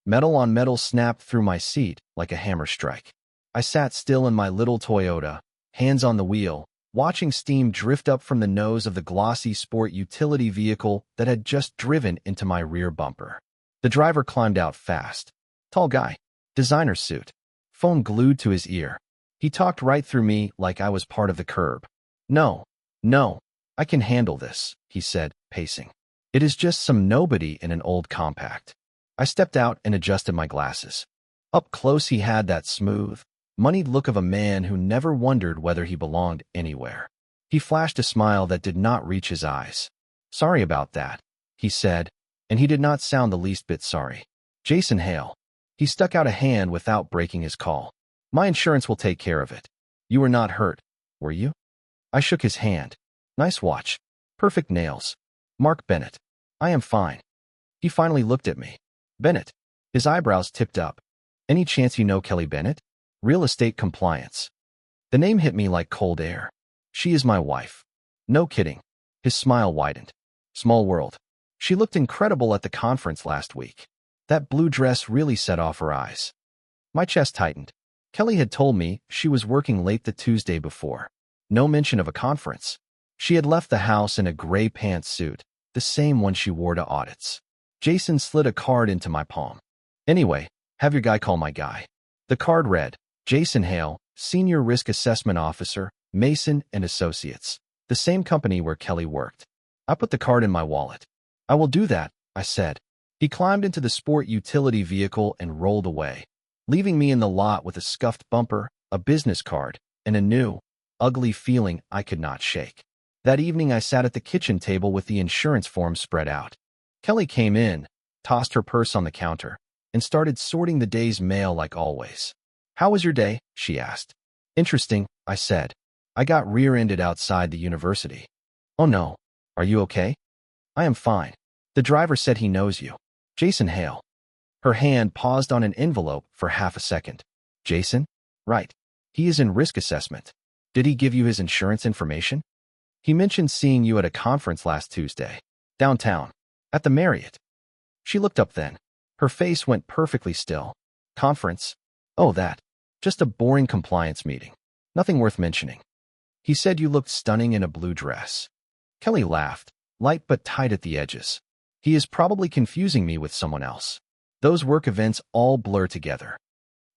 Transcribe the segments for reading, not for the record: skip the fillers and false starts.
Metal on metal snapped through my seat like a hammer strike. I sat still in my little Toyota, hands on the wheel, watching steam drift up from the nose of the glossy sport utility vehicle that had just driven into my rear bumper. The driver climbed out fast. Tall guy, designer suit, phone glued to his ear. He talked right through me like I was part of the curb. No, I can handle this, he said, pacing. It is just some nobody in an old compact. I stepped out and adjusted my glasses. Up close he had that smooth, moneyed look of a man who never wondered whether he belonged anywhere. He flashed a smile that did not reach his eyes. Sorry about that, he said, and he did not sound the least bit sorry. Jason Hale. He stuck out a hand without breaking his call. My insurance will take care of it. You were not hurt, were you? I shook his hand. Nice watch. Perfect nails. Mark Bennett. I am fine. He finally looked at me. Bennett. His eyebrows tipped up. Any chance you know Kelly Bennett? Real estate compliance. The name hit me like cold air. She is my wife. No kidding. His smile widened. Small world. She looked incredible at the conference last week. That blue dress really set off her eyes. My chest tightened. Kelly had told me she was working late the Tuesday before. No mention of a conference. She had left the house in a gray pantsuit, the same one she wore to audits. Jason slid a card into my palm. Anyway, have your guy call my guy. The card read, Jason Hale, Senior Risk Assessment Officer, Mason & Associates, the same company where Kelly worked. I put the card in my wallet. I will do that, I said. He climbed into the sport utility vehicle and rolled away, leaving me in the lot with a scuffed bumper, a business card, and a new, ugly feeling I could not shake. That evening I sat at the kitchen table with the insurance forms spread out. Kelly came in, tossed her purse on the counter, and started sorting the day's mail like always. How was your day? She asked. Interesting, I said. I got rear-ended outside the university. Oh no, are you okay? I am fine. The driver said he knows you. Jason Hale. Her hand paused on an envelope for half a second. Jason? Right. He is in risk assessment. Did he give you his insurance information? He mentioned seeing you at a conference last Tuesday. Downtown. At the Marriott. She looked up then. Her face went perfectly still. Conference? Oh, that. Just a boring compliance meeting. Nothing worth mentioning. He said you looked stunning in a blue dress. Kelly laughed, light but tight at the edges. He is probably confusing me with someone else. Those work events all blur together.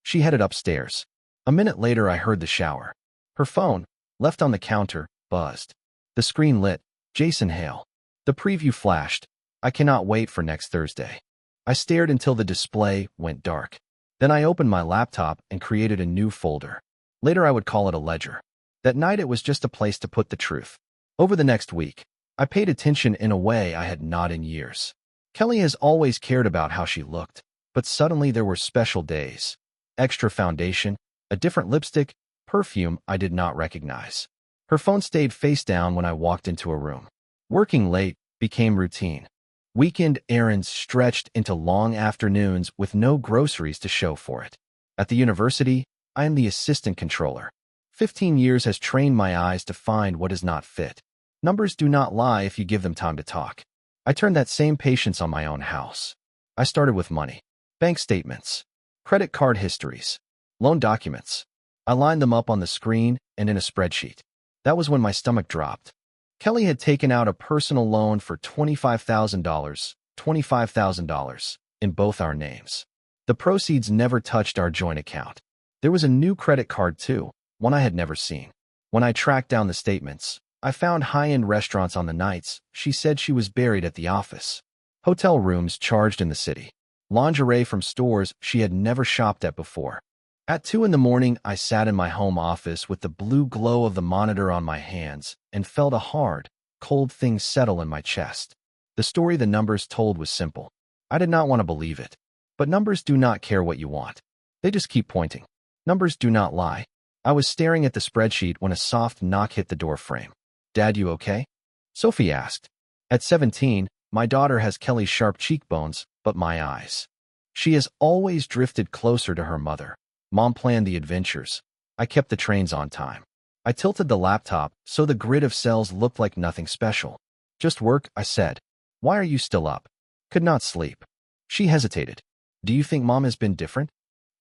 She headed upstairs. A minute later I heard the shower. Her phone, left on the counter, buzzed. The screen lit. Jason Hale. The preview flashed. I cannot wait for next Thursday. I stared until the display went dark. Then I opened my laptop and created a new folder. Later I would call it a ledger. That night it was just a place to put the truth. Over the next week, I paid attention in a way I had not in years. Kelly has always cared about how she looked, but suddenly there were special days. Extra foundation, a different lipstick, perfume I did not recognize. Her phone stayed face down when I walked into a room. Working late became routine. Weekend errands stretched into long afternoons with no groceries to show for it. At the university, I am the assistant controller. 15 years has trained my eyes to find what is not fit. Numbers do not lie if you give them time to talk. I turned that same patience on my own house. I started with money, bank statements, credit card histories, loan documents. I lined them up on the screen and in a spreadsheet. That was when my stomach dropped. Kelly had taken out a personal loan for $25,000 in both our names. The proceeds never touched our joint account. There was a new credit card too, one I had never seen. When I tracked down the statements, I found high-end restaurants on the nights she said she was buried at the office. Hotel rooms charged in the city. Lingerie from stores she had never shopped at before. At 2 in the morning, I sat in my home office with the blue glow of the monitor on my hands and felt a hard, cold thing settle in my chest. The story the numbers told was simple. I did not want to believe it. But numbers do not care what you want. They just keep pointing. Numbers do not lie. I was staring at the spreadsheet when a soft knock hit the door frame. Dad, you okay? Sophie asked. At 17, my daughter has Kelly's sharp cheekbones, but my eyes. She has always drifted closer to her mother. Mom planned the adventures. I kept the trains on time. I tilted the laptop so the grid of cells looked like nothing special. Just work, I said. Why are you still up? Could not sleep. She hesitated. Do you think Mom has been different?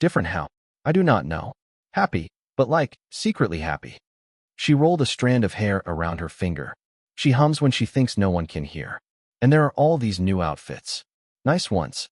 Different how? I do not know. Happy, but like, secretly happy. She rolled a strand of hair around her finger. She hums when she thinks no one can hear. And there are all these new outfits. Nice ones.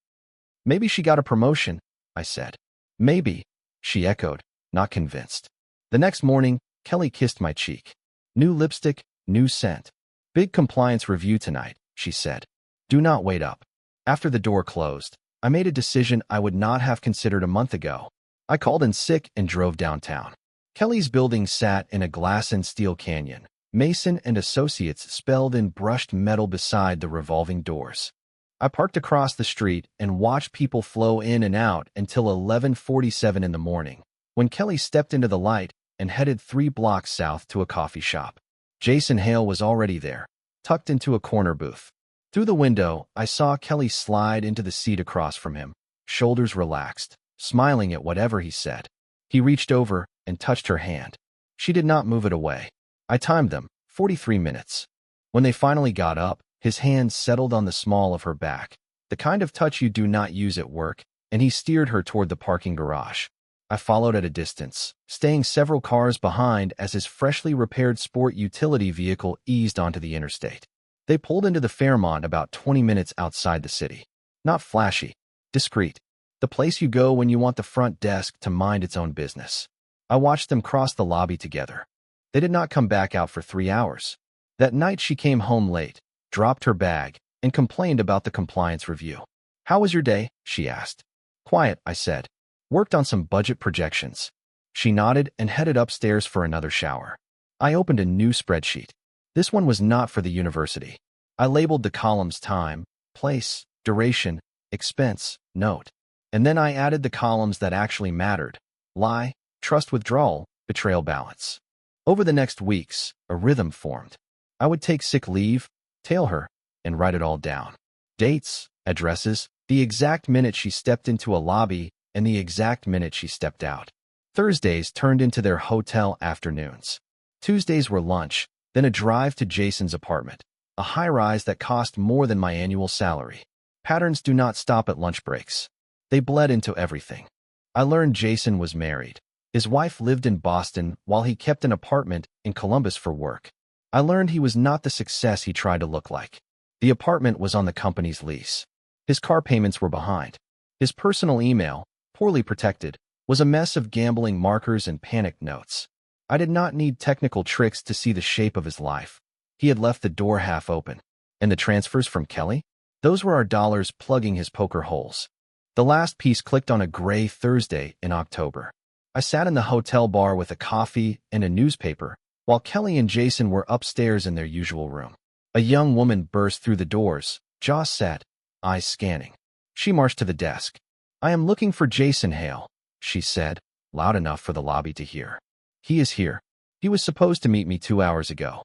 Maybe she got a promotion, I said. Maybe, she echoed, not convinced. The next morning, Kelly kissed my cheek. New lipstick, new scent. Big compliance review tonight, she said. Do not wait up. After the door closed, I made a decision I would not have considered a month ago. I called in sick and drove downtown. Kelly's building sat in a glass and steel canyon. Mason and Associates spelled in brushed metal beside the revolving doors. I parked across the street and watched people flow in and out until 11:47 in the morning, when Kelly stepped into the light and headed 3 blocks south to a coffee shop. Jason Hale was already there, tucked into a corner booth. Through the window, I saw Kelly slide into the seat across from him, shoulders relaxed, smiling at whatever he said. He reached over and touched her hand. She did not move it away. I timed them, 43 minutes. When they finally got up, his hand settled on the small of her back, the kind of touch you do not use at work, and he steered her toward the parking garage. I followed at a distance, staying several cars behind as his freshly repaired sport utility vehicle eased onto the interstate. They pulled into the Fairmont about 20 minutes outside the city. Not flashy, discreet. The place you go when you want the front desk to mind its own business. I watched them cross the lobby together. They did not come back out for 3 hours. That night she came home late, dropped her bag, and complained about the compliance review. How was your day? She asked. Quiet, I said. Worked on some budget projections. She nodded and headed upstairs for another shower. I opened a new spreadsheet. This one was not for the university. I labeled the columns time, place, duration, expense, note. And then I added the columns that actually mattered: lie, trust withdrawal, betrayal balance. Over the next weeks, a rhythm formed. I would take sick leave, tail her, and write it all down. Dates, addresses, the exact minute she stepped into a lobby, and the exact minute she stepped out. Thursdays turned into their hotel afternoons. Tuesdays were lunch, then a drive to Jason's apartment, a high-rise that cost more than my annual salary. Patterns do not stop at lunch breaks. They bled into everything. I learned Jason was married. His wife lived in Boston while he kept an apartment in Columbus for work. I learned he was not the success he tried to look like. The apartment was on the company's lease. His car payments were behind. His personal email, poorly protected, was a mess of gambling markers and panicked notes. I did not need technical tricks to see the shape of his life. He had left the door half open. And the transfers from Kelly? Those were our dollars plugging his poker holes. The last piece clicked on a gray Thursday in October. I sat in the hotel bar with a coffee and a newspaper, while Kelly and Jason were upstairs in their usual room. A young woman burst through the doors, jaw set, eyes scanning. She marched to the desk. I am looking for Jason Hale, she said, loud enough for the lobby to hear. He is here. He was supposed to meet me 2 hours ago.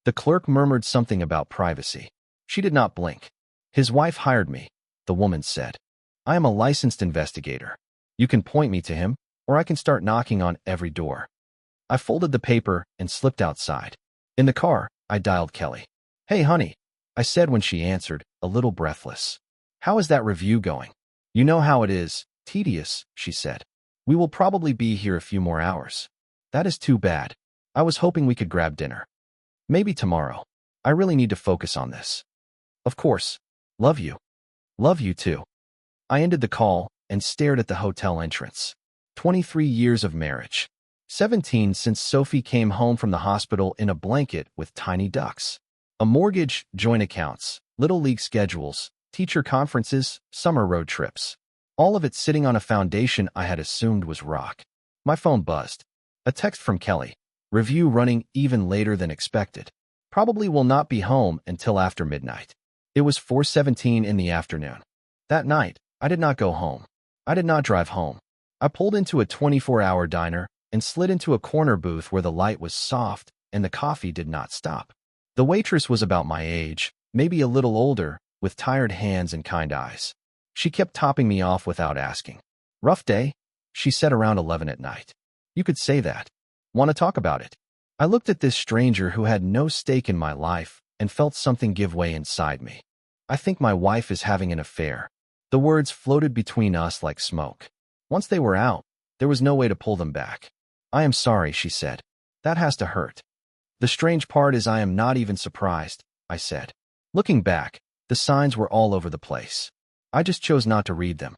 The clerk murmured something about privacy. She did not blink. His wife hired me, the woman said. I am a licensed investigator. You can point me to him, or I can start knocking on every door. I folded the paper and slipped outside. In the car, I dialed Kelly. Hey, honey, I said when she answered, a little breathless. How is that review going? You know how it is, tedious, she said. We will probably be here a few more hours. That is too bad. I was hoping we could grab dinner. Maybe tomorrow. I really need to focus on this. Of course. Love you. Love you too. I ended the call and stared at the hotel entrance. 23 years of marriage. 17 since Sophie came home from the hospital in a blanket with tiny ducks. A mortgage, joint accounts, little league schedules, teacher conferences, summer road trips. All of it sitting on a foundation I had assumed was rock. My phone buzzed. A text from Kelly. Review running even later than expected. Probably will not be home until after midnight. It was 4:17 in the afternoon. That night, I did not go home. I did not drive home. I pulled into a 24-hour diner and slid into a corner booth where the light was soft and the coffee did not stop. The waitress was about my age, maybe a little older, with tired hands and kind eyes. She kept topping me off without asking. Rough day? She said around 11 at night. You could say that. Want to talk about it? I looked at this stranger who had no stake in my life and felt something give way inside me. I think my wife is having an affair. The words floated between us like smoke. Once they were out, there was no way to pull them back. "I am sorry," she said. "That has to hurt." "The strange part is I am not even surprised," I said. Looking back, the signs were all over the place. I just chose not to read them.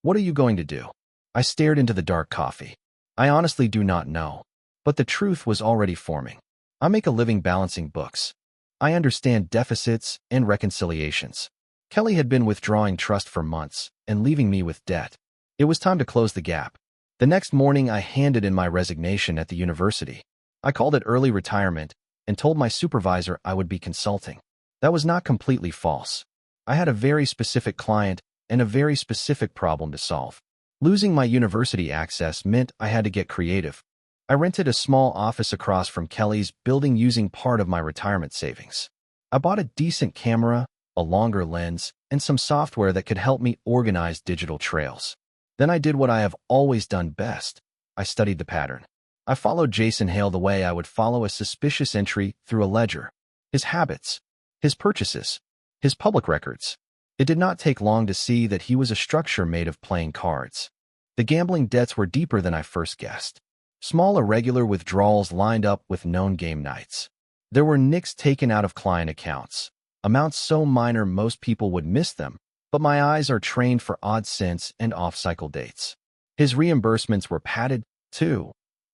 "What are you going to do?" I stared into the dark coffee. "I honestly do not know." But the truth was already forming. I make a living balancing books. I understand deficits and reconciliations. Kelly had been withdrawing trust for months and leaving me with debt. It was time to close the gap. The next morning, I handed in my resignation at the university. I called it early retirement and told my supervisor I would be consulting. That was not completely false. I had a very specific client and a very specific problem to solve. Losing my university access meant I had to get creative. I rented a small office across from Kelly's building using part of my retirement savings. I bought a decent camera, a longer lens, and some software that could help me organize digital trails. Then I did what I have always done best. I studied the pattern. I followed Jason Hale the way I would follow a suspicious entry through a ledger. His habits, his purchases, his public records. It did not take long to see that he was a structure made of playing cards. The gambling debts were deeper than I first guessed. Small irregular withdrawals lined up with known game nights. There were nicks taken out of client accounts, amounts so minor most people would miss them, but my eyes are trained for odd cents and off-cycle dates. His reimbursements were padded, too.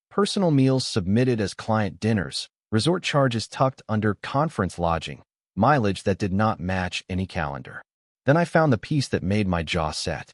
Personal meals submitted as client dinners, resort charges tucked under conference lodging, mileage that did not match any calendar. Then I found the piece that made my jaw set.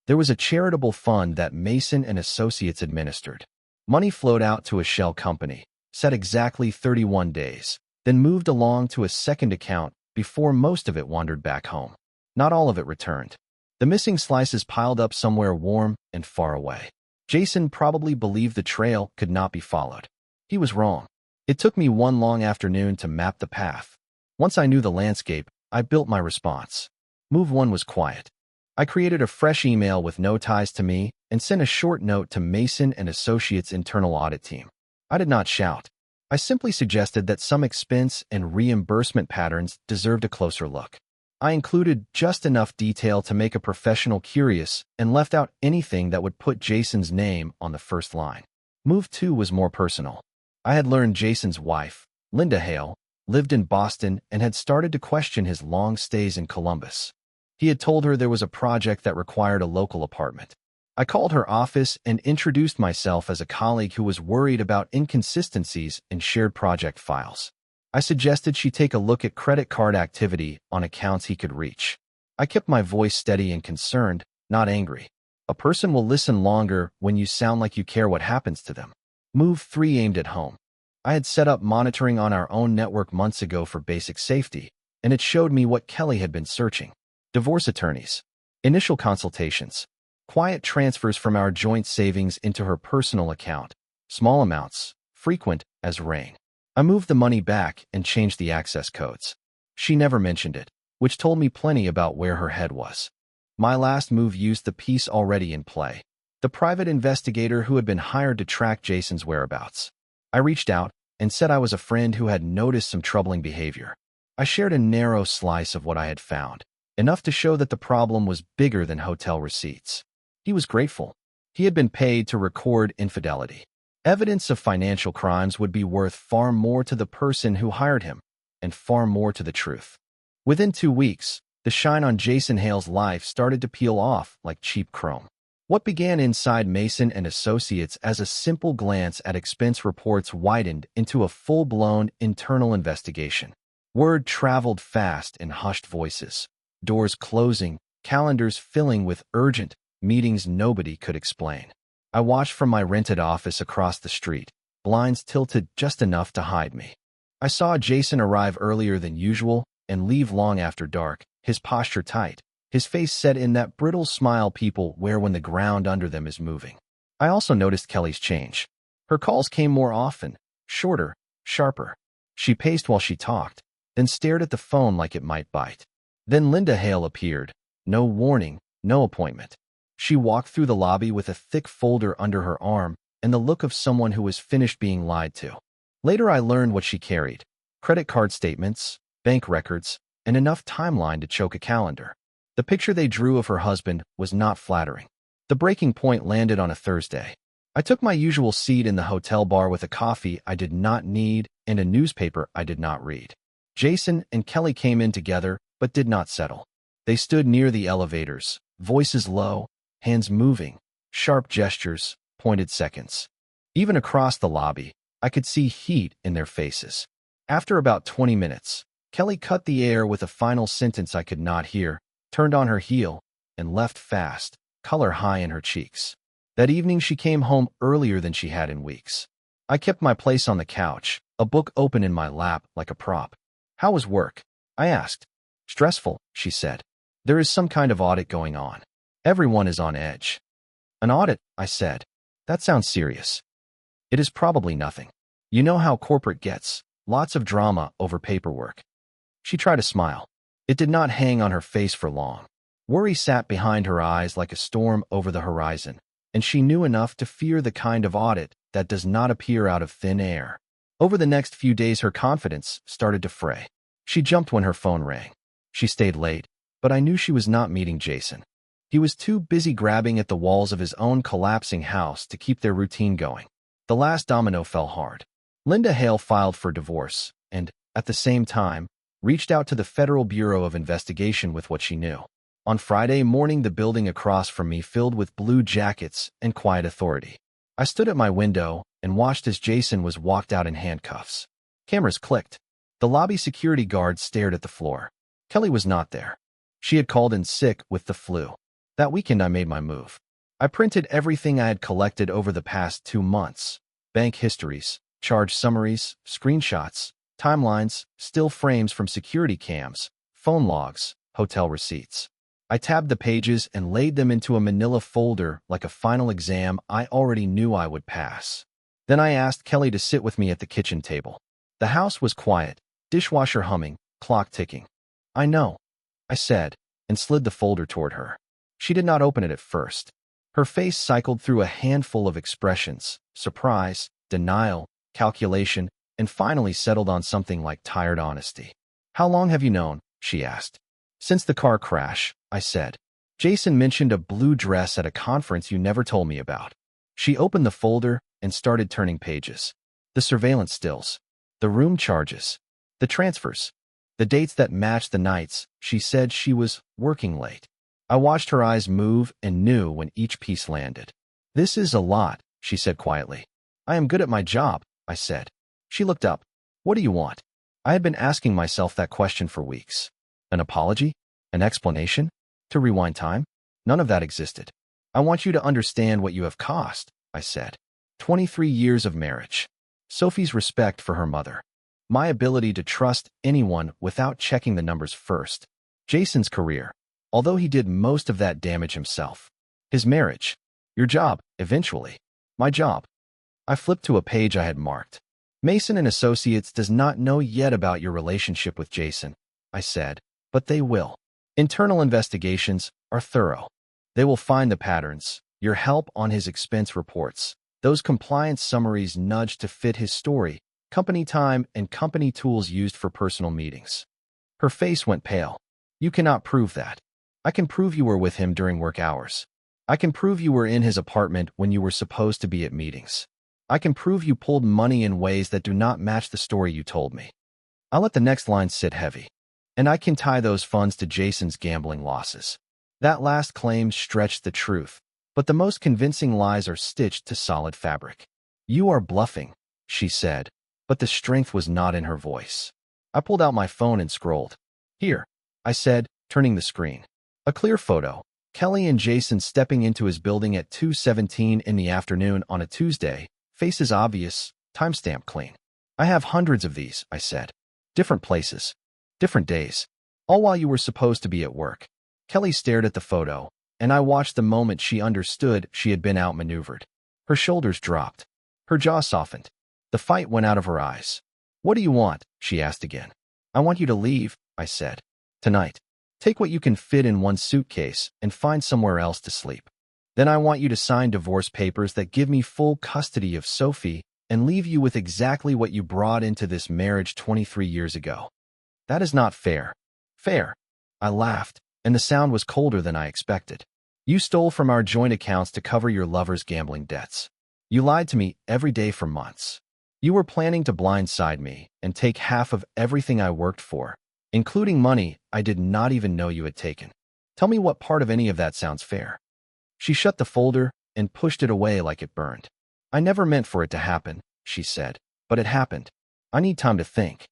There was a charitable fund that Mason and Associates administered. Money flowed out to a shell company, set exactly 31 days, then moved along to a second account before most of it wandered back home. Not all of it returned. The missing slices piled up somewhere warm and far away. Jason probably believed the trail could not be followed. He was wrong. It took me one long afternoon to map the path. Once I knew the landscape, I built my response. Move 1 was quiet. I created a fresh email with no ties to me and sent a short note to Mason and Associates' internal audit team. I did not shout. I simply suggested that some expense and reimbursement patterns deserved a closer look. I included just enough detail to make a professional curious and left out anything that would put Jason's name on the first line. Move 2 was more personal. I had learned Jason's wife, Linda Hale, lived in Boston and had started to question his long stays in Columbus. He had told her there was a project that required a local apartment. I called her office and introduced myself as a colleague who was worried about inconsistencies in shared project files. I suggested she take a look at credit card activity on accounts he could reach. I kept my voice steady and concerned, not angry. A person will listen longer when you sound like you care what happens to them. Move 3 aimed at home. I had set up monitoring on our own network months ago for basic safety, and it showed me what Kelly had been searching. Divorce attorneys. Initial consultations. Quiet transfers from our joint savings into her personal account. Small amounts, frequent as rain. I moved the money back and changed the access codes. She never mentioned it, which told me plenty about where her head was. My last move used the piece already in play. The private investigator who had been hired to track Jason's whereabouts. I reached out and said I was a friend who had noticed some troubling behavior. I shared a narrow slice of what I had found, enough to show that the problem was bigger than hotel receipts. He was grateful. He had been paid to record infidelity. Evidence of financial crimes would be worth far more to the person who hired him, and far more to the truth. Within 2 weeks, the shine on Jason Hale's life started to peel off like cheap chrome. What began inside Mason and Associates as a simple glance at expense reports widened into a full-blown internal investigation. Word traveled fast in hushed voices. Doors closing, calendars filling with urgent meetings nobody could explain. I watched from my rented office across the street, blinds tilted just enough to hide me. I saw Jason arrive earlier than usual and leave long after dark, his posture tight, his face set in that brittle smile people wear when the ground under them is moving. I also noticed Kelly's change. Her calls came more often, shorter, sharper. She paced while she talked, then stared at the phone like it might bite. Then Linda Hale appeared. No warning, no appointment. She walked through the lobby with a thick folder under her arm and the look of someone who was finished being lied to. Later I learned what she carried: credit card statements, bank records, and enough timeline to choke a calendar. The picture they drew of her husband was not flattering. The breaking point landed on a Thursday. I took my usual seat in the hotel bar with a coffee I did not need and a newspaper I did not read. Jason and Kelly came in together, but did not settle. They stood near the elevators, voices low, hands moving, sharp gestures, pointed seconds. Even across the lobby, I could see heat in their faces. After about 20 minutes, Kelly cut the air with a final sentence I could not hear, turned on her heel, and left fast, color high in her cheeks. That evening she came home earlier than she had in weeks. I kept my place on the couch, a book open in my lap like a prop. "How was work?" I asked. "Stressful," she said. "There is some kind of audit going on. Everyone is on edge." "An audit?" I said. "That sounds serious." "It is probably nothing. You know how corporate gets, lots of drama over paperwork." She tried to smile. It did not hang on her face for long. Worry sat behind her eyes like a storm over the horizon, and she knew enough to fear the kind of audit that does not appear out of thin air. Over the next few days her confidence started to fray. She jumped when her phone rang. She stayed late, but I knew she was not meeting Jason. He was too busy grabbing at the walls of his own collapsing house to keep their routine going. The last domino fell hard. Linda Hale filed for divorce and, at the same time, reached out to the Federal Bureau of Investigation with what she knew. On Friday morning, the building across from me filled with blue jackets and quiet authority. I stood at my window and watched as Jason was walked out in handcuffs. Cameras clicked. The lobby security guard stared at the floor. Kelly was not there. She had called in sick with the flu. That weekend I made my move. I printed everything I had collected over the past 2 months. Bank histories, charge summaries, screenshots, timelines, still frames from security cams, phone logs, hotel receipts. I tabbed the pages and laid them into a manila folder like a final exam I already knew I would pass. Then I asked Kelly to sit with me at the kitchen table. The house was quiet, dishwasher humming, clock ticking. "I know," I said, and slid the folder toward her. She did not open it at first. Her face cycled through a handful of expressions: surprise, denial, calculation, and finally settled on something like tired honesty. "How long have you known?" she asked. "Since the car crash," I said. "Jason mentioned a blue dress at a conference you never told me about." She opened the folder and started turning pages. The surveillance stills, the room charges, the transfers, the dates that matched the nights she said she was working late. I watched her eyes move and knew when each piece landed. "This is a lot," she said quietly. "I am good at my job," I said. She looked up. "What do you want?" I had been asking myself that question for weeks. An apology? An explanation? To rewind time? None of that existed. "I want you to understand what you have cost," I said. 23 years of marriage. Sophie's respect for her mother. My ability to trust anyone without checking the numbers first. Jason's career, although he did most of that damage himself. His marriage. Your job, eventually. My job. I flipped to a page I had marked. "Mason and Associates does not know yet about your relationship with Jason," I said, "but they will. Internal investigations are thorough. They will find the patterns, your help on his expense reports, those compliance summaries nudged to fit his story, company time and company tools used for personal meetings." Her face went pale. "You cannot prove that." "I can prove you were with him during work hours. I can prove you were in his apartment when you were supposed to be at meetings. I can prove you pulled money in ways that do not match the story you told me." I let the next line sit heavy. "And I can tie those funds to Jason's gambling losses." That last claim stretched the truth, but the most convincing lies are stitched to solid fabric. "You are bluffing," she said, but the strength was not in her voice. I pulled out my phone and scrolled. "Here," I said, turning the screen. A clear photo. Kelly and Jason stepping into his building at 2:17 in the afternoon on a Tuesday. Faces obvious, timestamp clean. "I have hundreds of these," I said. "Different places. Different days. All while you were supposed to be at work." Kelly stared at the photo, and I watched the moment she understood she had been outmaneuvered. Her shoulders dropped. Her jaw softened. The fight went out of her eyes. "What do you want?" she asked again. "I want you to leave," I said. "Tonight. Take what you can fit in one suitcase and find somewhere else to sleep. Then I want you to sign divorce papers that give me full custody of Sophie and leave you with exactly what you brought into this marriage 23 years ago." "That is not fair." "Fair." I laughed, and the sound was colder than I expected. You stole from our joint accounts to cover your lover's gambling debts. You lied to me every day for months. You were planning to blindside me and take half of everything I worked for, including money I did not even know you had taken. Tell me what part of any of that sounds fair." She shut the folder and pushed it away like it burned. "I never meant for it to happen," she said, "but it happened. I need time to think."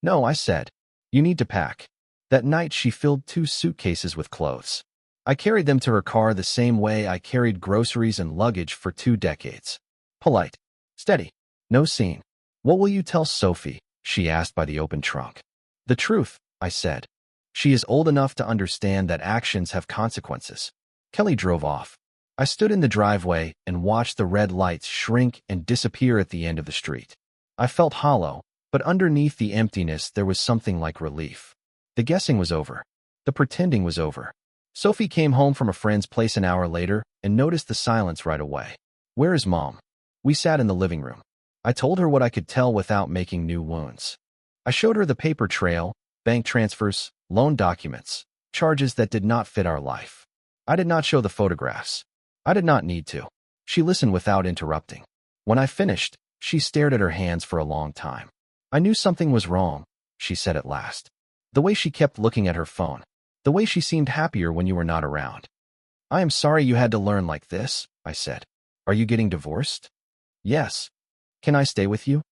"No," I said. "You need to pack." That night she filled 2 suitcases with clothes. I carried them to her car the same way I carried groceries and luggage for 2 decades. Polite. Steady. No scene. "What will you tell Sophie?" she asked by the open trunk. "The truth," I said. "She is old enough to understand that actions have consequences." Kelly drove off. I stood in the driveway and watched the red lights shrink and disappear at the end of the street. I felt hollow, but underneath the emptiness there was something like relief. The guessing was over. The pretending was over. Sophie came home from a friend's place an hour later and noticed the silence right away. "Where is Mom?" We sat in the living room. I told her what I could tell without making new wounds. I showed her the paper trail, bank transfers, loan documents, charges that did not fit our life. I did not show the photographs. I did not need to. She listened without interrupting. When I finished, she stared at her hands for a long time. "I knew something was wrong," she said at last. "The way she kept looking at her phone. The way she seemed happier when you were not around." "I am sorry you had to learn like this," I said. "Are you getting divorced?" "Yes." "Can I stay with you?"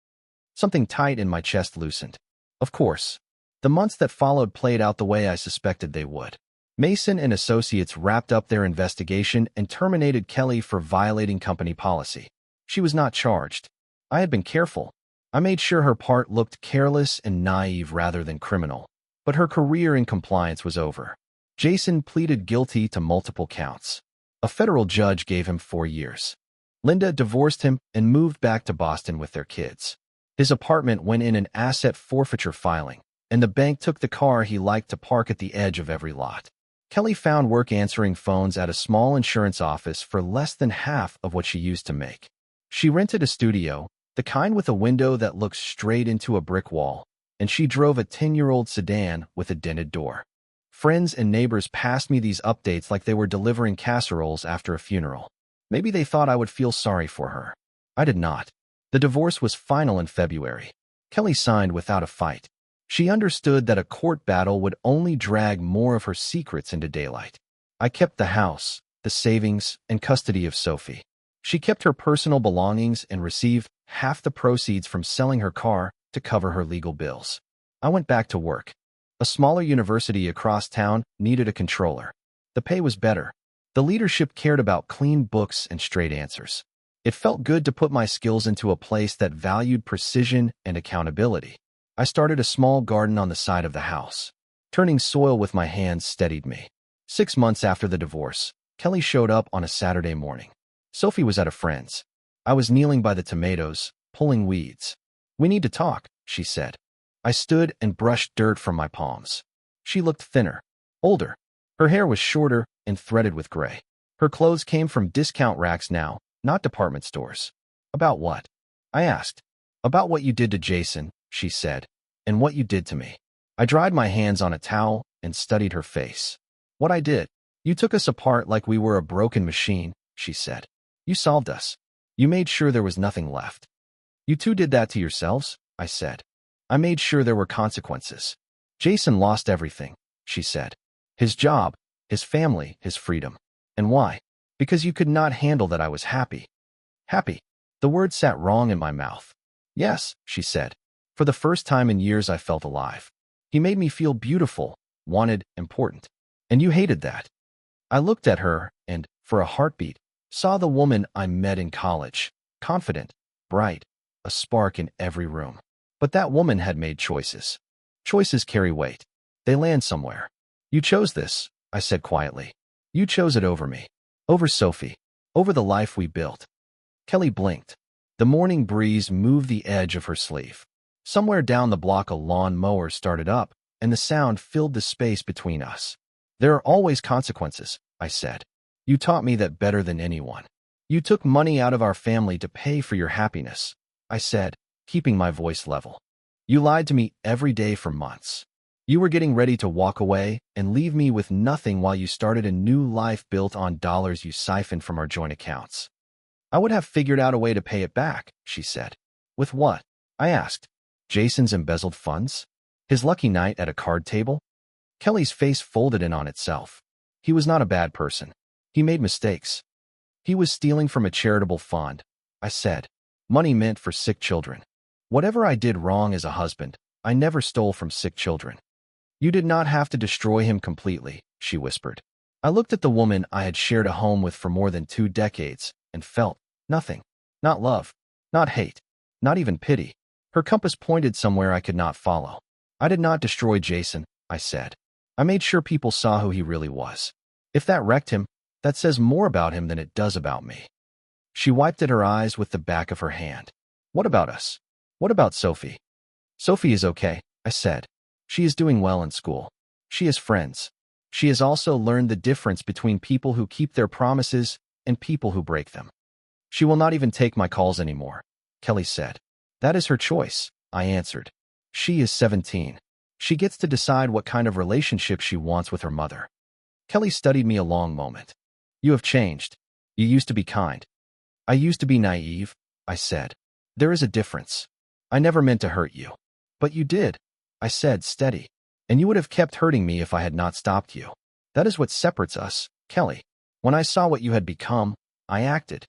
Something tight in my chest loosened. Of course. The months that followed played out the way I suspected they would. Mason and Associates wrapped up their investigation and terminated Kelly for violating company policy. She was not charged. I had been careful. I made sure her part looked careless and naive rather than criminal. But her career in compliance was over. Jason pleaded guilty to multiple counts. A federal judge gave him 4 years. Linda divorced him and moved back to Boston with their kids. His apartment went in an asset forfeiture filing, and the bank took the car he liked to park at the edge of every lot. Kelly found work answering phones at a small insurance office for less than half of what she used to make. She rented a studio, the kind with a window that looks straight into a brick wall, and she drove a 10-year-old sedan with a dented door. Friends and neighbors passed me these updates like they were delivering casseroles after a funeral. Maybe they thought I would feel sorry for her. I did not. The divorce was final in February. Kelly signed without a fight. She understood that a court battle would only drag more of her secrets into daylight. I kept the house, the savings, and custody of Sophie. She kept her personal belongings and received half the proceeds from selling her car to cover her legal bills. I went back to work. A smaller university across town needed a controller. The pay was better. The leadership cared about clean books and straight answers. It felt good to put my skills into a place that valued precision and accountability. I started a small garden on the side of the house. Turning soil with my hands steadied me. 6 months after the divorce, Kelly showed up on a Saturday morning. Sophie was at a friend's. I was kneeling by the tomatoes, pulling weeds. "We need to talk," she said. I stood and brushed dirt from my palms. She looked thinner, older. Her hair was shorter and threaded with gray. Her clothes came from discount racks now, not department stores. "About what?" I asked. "About what you did to Jason," she said, "and what you did to me." I dried my hands on a towel and studied her face. "What I did? You took us apart like we were a broken machine," she said. "You solved us. You made sure there was nothing left." "You two did that to yourselves," I said. "I made sure there were consequences." "Jason lost everything," she said. "His job, his family, his freedom. And why? Because you could not handle that I was happy." Happy. The word sat wrong in my mouth. "Yes," she said. "For the first time in years I felt alive. He made me feel beautiful, wanted, important. And you hated that." I looked at her and, for a heartbeat, saw the woman I met in college. Confident, bright, a spark in every room. But that woman had made choices. Choices carry weight. They land somewhere. "You chose this," I said quietly. "You chose it over me. Over Sophie. Over the life we built." Kelly blinked. The morning breeze moved the edge of her sleeve. Somewhere down the block a lawn mower started up, and the sound filled the space between us. "There are always consequences," I said. "You taught me that better than anyone. You took money out of our family to pay for your happiness," I said, keeping my voice level. "You lied to me every day for months. You were getting ready to walk away and leave me with nothing while you started a new life built on dollars you siphoned from our joint accounts. I would have figured out a way to pay it back, she said. With what? I asked. Jason's embezzled funds? His lucky night at a card table? Kelly's face folded in on itself. He was not a bad person. He made mistakes. He was stealing from a charitable fund, I said. Money meant for sick children. Whatever I did wrong as a husband, I never stole from sick children. You did not have to destroy him completely, she whispered. I looked at the woman I had shared a home with for more than 2 decades and felt nothing. Not love, not hate, not even pity. Her compass pointed somewhere I could not follow. I did not destroy Jason, I said. I made sure people saw who he really was. If that wrecked him, that says more about him than it does about me. She wiped at her eyes with the back of her hand. What about us? What about Sophie? Sophie is okay, I said. She is doing well in school. She has friends. She has also learned the difference between people who keep their promises and people who break them. She will not even take my calls anymore, Kelly said. That is her choice, I answered. She is 17. She gets to decide what kind of relationship she wants with her mother. Kelly studied me a long moment. You have changed. You used to be kind. I used to be naive, I said. There is a difference. I never meant to hurt you. But you did, I said, steady. And you would have kept hurting me if I had not stopped you. That is what separates us, Kelly. When I saw what you had become, I acted.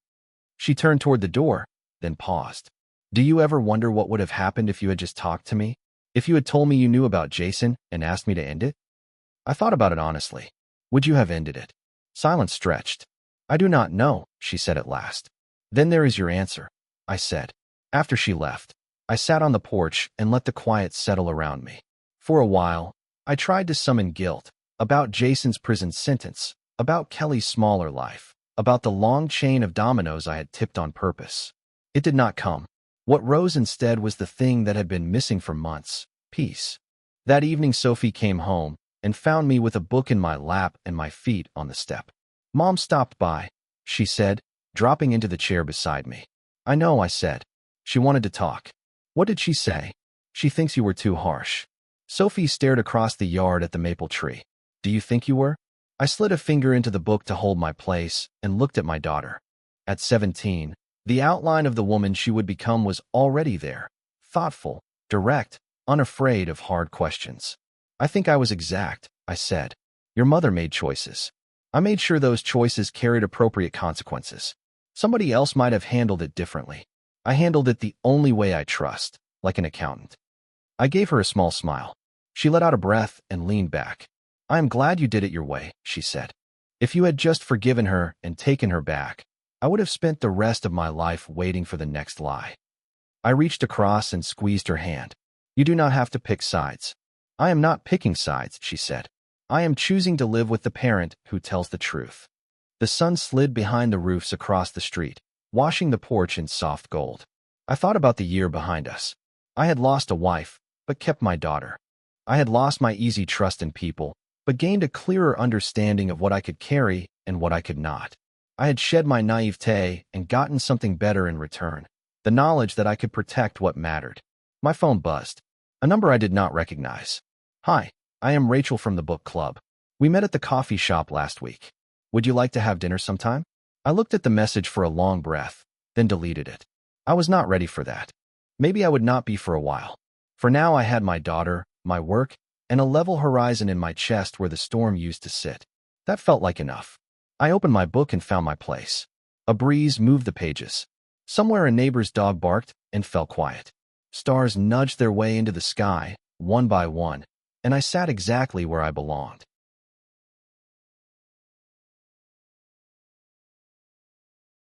She turned toward the door, then paused. Do you ever wonder what would have happened if you had just talked to me? If you had told me you knew about Jason and asked me to end it? I thought about it honestly. Would you have ended it? Silence stretched. I do not know, she said at last. Then there is your answer, I said. After she left, I sat on the porch and let the quiet settle around me. For a while, I tried to summon guilt about Jason's prison sentence, about Kelly's smaller life, about the long chain of dominoes I had tipped on purpose. It did not come. What rose instead was the thing that had been missing for months, peace. That evening Sophie came home and found me with a book in my lap and my feet on the step. Mom stopped by, she said, dropping into the chair beside me. I know, I said. She wanted to talk. What did she say? She thinks you were too harsh. Sophie stared across the yard at the maple tree. Do you think you were? I slid a finger into the book to hold my place and looked at my daughter. At 17, the outline of the woman she would become was already there, thoughtful, direct, unafraid of hard questions. I think I was exact, I said. Your mother made choices. I made sure those choices carried appropriate consequences. Somebody else might have handled it differently. I handled it the only way I trust, like an accountant. I gave her a small smile. She let out a breath and leaned back. I am glad you did it your way, she said. If you had just forgiven her and taken her back, I would have spent the rest of my life waiting for the next lie. I reached across and squeezed her hand. You do not have to pick sides. I am not picking sides, she said. I am choosing to live with the parent who tells the truth. The sun slid behind the roofs across the street, washing the porch in soft gold. I thought about the year behind us. I had lost a wife, but kept my daughter. I had lost my easy trust in people, but gained a clearer understanding of what I could carry and what I could not. I had shed my naivete and gotten something better in return, the knowledge that I could protect what mattered. My phone buzzed. A number I did not recognize. Hi, I am Rachel from the book club. We met at the coffee shop last week. Would you like to have dinner sometime? I looked at the message for a long breath, then deleted it. I was not ready for that. Maybe I would not be for a while. For now I had my daughter, my work, and a level horizon in my chest where the storm used to sit. That felt like enough. I opened my book and found my place. A breeze moved the pages. Somewhere a neighbor's dog barked and fell quiet. Stars nudged their way into the sky, one by one, and I sat exactly where I belonged.